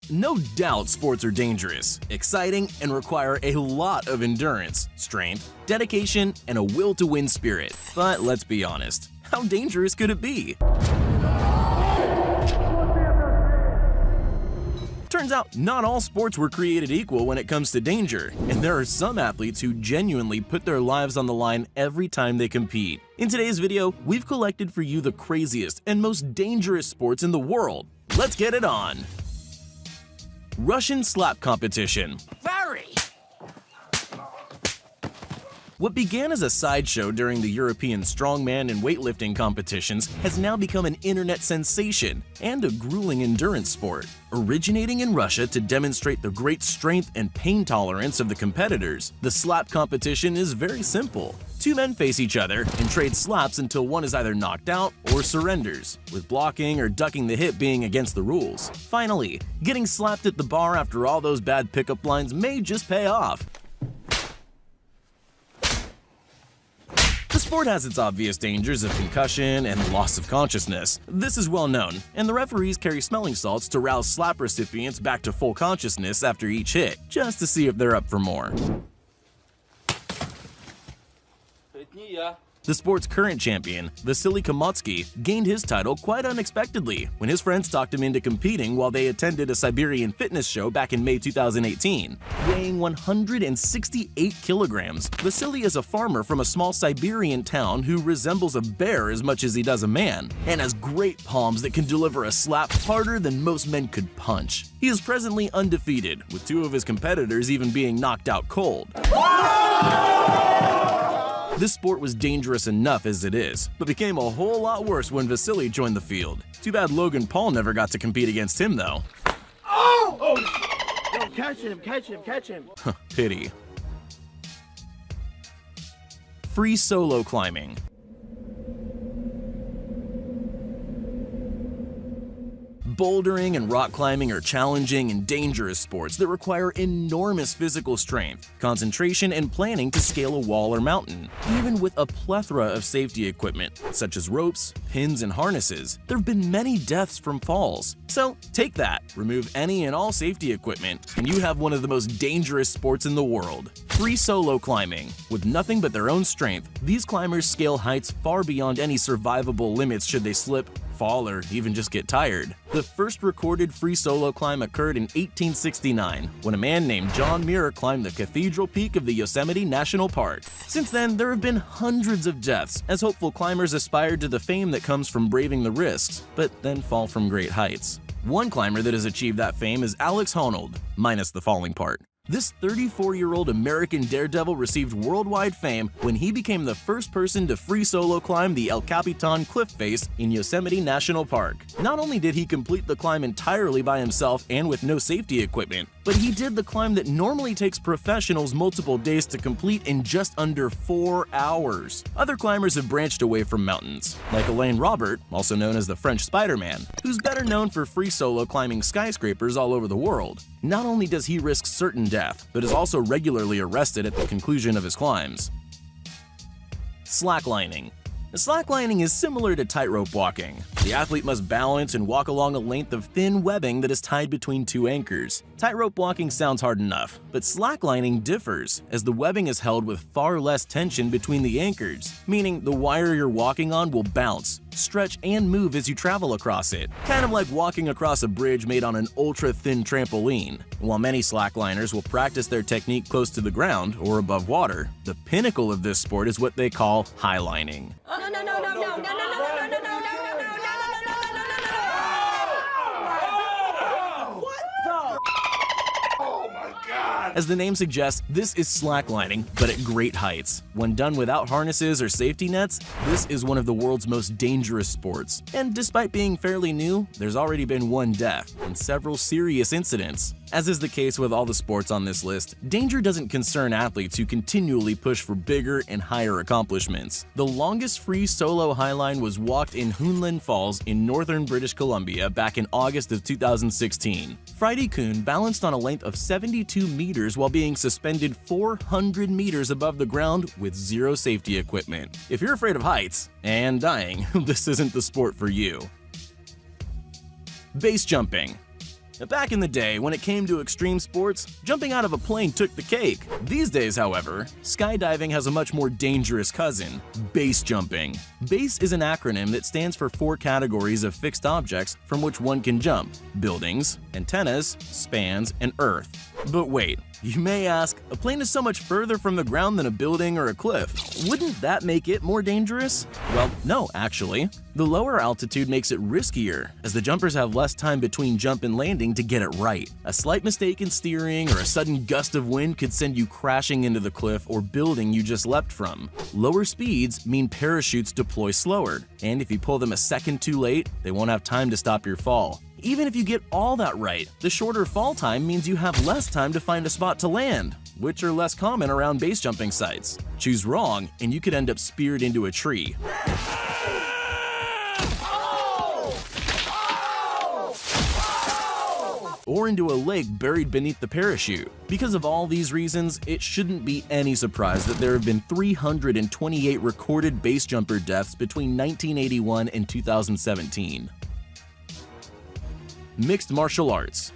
No doubt sports are dangerous, exciting, and require a lot of endurance, strength, dedication, and a will-to-win spirit. But let's be honest, how dangerous could it be? Turns out, not all sports were created equal when it comes to danger, and there are some athletes who genuinely put their lives on the line every time they compete. In today's video, we've collected for you the craziest and most dangerous sports in the world. Let's get it on! Russian slap competition. Very! What began as a sideshow during the European strongman and weightlifting competitions has now become an internet sensation and a grueling endurance sport. Originating in Russia to demonstrate the great strength and pain tolerance of the competitors, the slap competition is very simple. Two men face each other and trade slaps until one is either knocked out or surrenders, with blocking or ducking the hit being against the rules. Finally, getting slapped at the bar after all those bad pickup lines may just pay off. The sport has its obvious dangers of concussion and loss of consciousness. This is well known, and the referees carry smelling salts to rouse slap recipients back to full consciousness after each hit, just to see if they're up for more. The sport's current champion, Vasily Komotsky, gained his title quite unexpectedly when his friends talked him into competing while they attended a Siberian fitness show back in May 2018. Weighing 168 kilograms, Vasily is a farmer from a small Siberian town who resembles a bear as much as he does a man, and has great palms that can deliver a slap harder than most men could punch. He is presently undefeated, with two of his competitors even being knocked out cold. This sport was dangerous enough as it is, but became a whole lot worse when Vasily joined the field. Too bad Logan Paul never got to compete against him, though. Oh! Yo, catch him, catch him, catch him. Pity. Free solo climbing. Bouldering and rock climbing are challenging and dangerous sports that require enormous physical strength, concentration, and planning to scale a wall or mountain. Even with a plethora of safety equipment, such as ropes, pins, and harnesses, there have been many deaths from falls. So take that, remove any and all safety equipment, and you have one of the most dangerous sports in the world. Free solo climbing. With nothing but their own strength, these climbers scale heights far beyond any survivable limits should they slip, fall, or even just get tired. The first recorded free solo climb occurred in 1869, when a man named John Muir climbed the cathedral peak of the Yosemite National Park. Since then, there have been hundreds of deaths as hopeful climbers aspired to the fame that comes from braving the risks, but then fall from great heights. One climber that has achieved that fame is Alex Honnold, minus the falling part. This 34-year-old American daredevil received worldwide fame when he became the first person to free solo climb the El Capitan cliff face in Yosemite National Park. Not only did he complete the climb entirely by himself and with no safety equipment, but he did the climb that normally takes professionals multiple days to complete in just under 4 hours. Other climbers have branched away from mountains, like Alain Robert, also known as the French Spider-Man, who's better known for free solo climbing skyscrapers all over the world. Not only does he risk certain death, but is also regularly arrested at the conclusion of his climbs. Slacklining. Slacklining is similar to tightrope walking. The athlete must balance and walk along a length of thin webbing that is tied between two anchors. Tightrope walking sounds hard enough, but slacklining differs, as the webbing is held with far less tension between the anchors, meaning the wire you're walking on will bounce, stretch, and move as you travel across it, kind of like walking across a bridge made on an ultra-thin trampoline. While many slackliners will practice their technique close to the ground or above water, the pinnacle of this sport is what they call highlining. As the name suggests, this is slacklining, but at great heights. When done without harnesses or safety nets, this is one of the world's most dangerous sports. And despite being fairly new, there's already been one death and several serious incidents. As is the case with all the sports on this list, danger doesn't concern athletes who continually push for bigger and higher accomplishments. The longest free solo highline was walked in Hoonland Falls in northern British Columbia back in August of 2016. Friday Kuhn balanced on a length of 72 meters while being suspended 400 meters above the ground with zero safety equipment. If you're afraid of heights and dying, this isn't the sport for you. Base jumping. Back in the day, when it came to extreme sports, jumping out of a plane took the cake. These days, however, skydiving has a much more dangerous cousin: base jumping. BASE is an acronym that stands for 4 categories of fixed objects from which one can jump: buildings, antennas, spans, and earth. But wait, you may ask, a plane is so much further from the ground than a building or a cliff. Wouldn't that make it more dangerous? Well, no, actually. The lower altitude makes it riskier, as the jumpers have less time between jump and landing to get it right. A slight mistake in steering or a sudden gust of wind could send you crashing into the cliff or building you just leapt from. Lower speeds mean parachutes deploy slower, and if you pull them a second too late, they won't have time to stop your fall. Even if you get all that right, the shorter fall time means you have less time to find a spot to land, which are less common around base jumping sites. Choose wrong, and you could end up speared into a tree. Or into a lake buried beneath the parachute. Because of all these reasons, it shouldn't be any surprise that there have been 328 recorded base jumper deaths between 1981 and 2017. Mixed martial arts.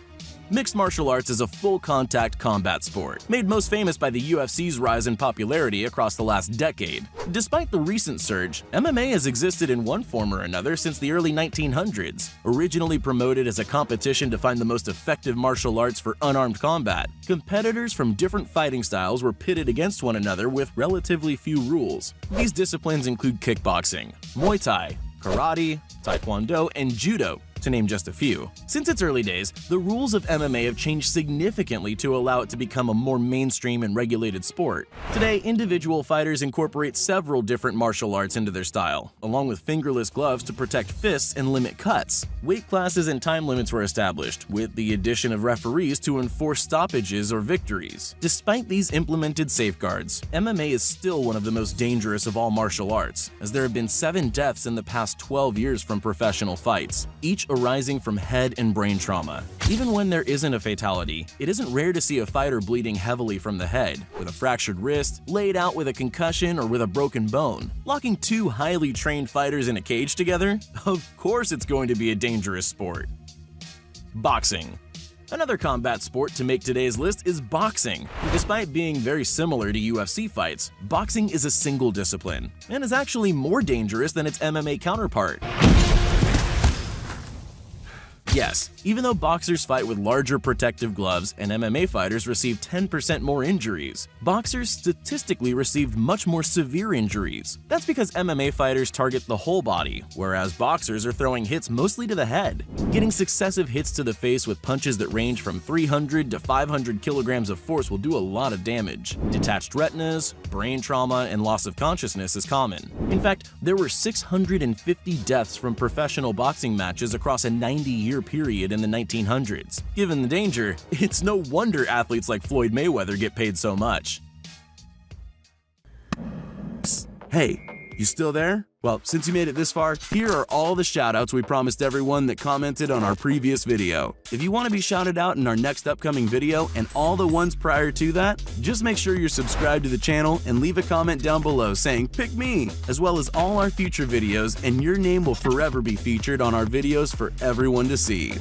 Mixed martial arts is a full-contact combat sport, made most famous by the UFC's rise in popularity across the last decade. Despite the recent surge, MMA has existed in one form or another since the early 1900s. Originally promoted as a competition to find the most effective martial arts for unarmed combat, competitors from different fighting styles were pitted against one another with relatively few rules. These disciplines include kickboxing, Muay Thai, karate, taekwondo, and judo, to name just a few. Since its early days, the rules of MMA have changed significantly to allow it to become a more mainstream and regulated sport. Today, individual fighters incorporate several different martial arts into their style, along with fingerless gloves to protect fists and limit cuts. Weight classes and time limits were established, with the addition of referees to enforce stoppages or victories. Despite these implemented safeguards, MMA is still one of the most dangerous of all martial arts, as there have been 7 deaths in the past 12 years from professional fights, each arising from head and brain trauma. Even when there isn't a fatality, it isn't rare to see a fighter bleeding heavily from the head, with a fractured wrist, laid out with a concussion, or with a broken bone. Locking 2 highly trained fighters in a cage together? Of course it's going to be a dangerous sport. Boxing. Another combat sport to make today's list is boxing. Despite being very similar to UFC fights, boxing is a single discipline, and is actually more dangerous than its MMA counterpart. Yes, even though boxers fight with larger protective gloves and MMA fighters receive 10% more injuries, boxers statistically received much more severe injuries. That's because MMA fighters target the whole body, whereas boxers are throwing hits mostly to the head. Getting successive hits to the face with punches that range from 300 to 500 kilograms of force will do a lot of damage. Detached retinas, brain trauma, and loss of consciousness is common. In fact, there were 650 deaths from professional boxing matches across a 90-year period in the 1900s. Given the danger, it's no wonder athletes like Floyd Mayweather get paid so much. Psst, hey, you still there? Well, since you made it this far, here are all the shoutouts we promised everyone that commented on our previous video. If you want to be shouted out in our next upcoming video and all the ones prior to that, just make sure you're subscribed to the channel and leave a comment down below saying "Pick me," as well as all our future videos, and your name will forever be featured on our videos for everyone to see.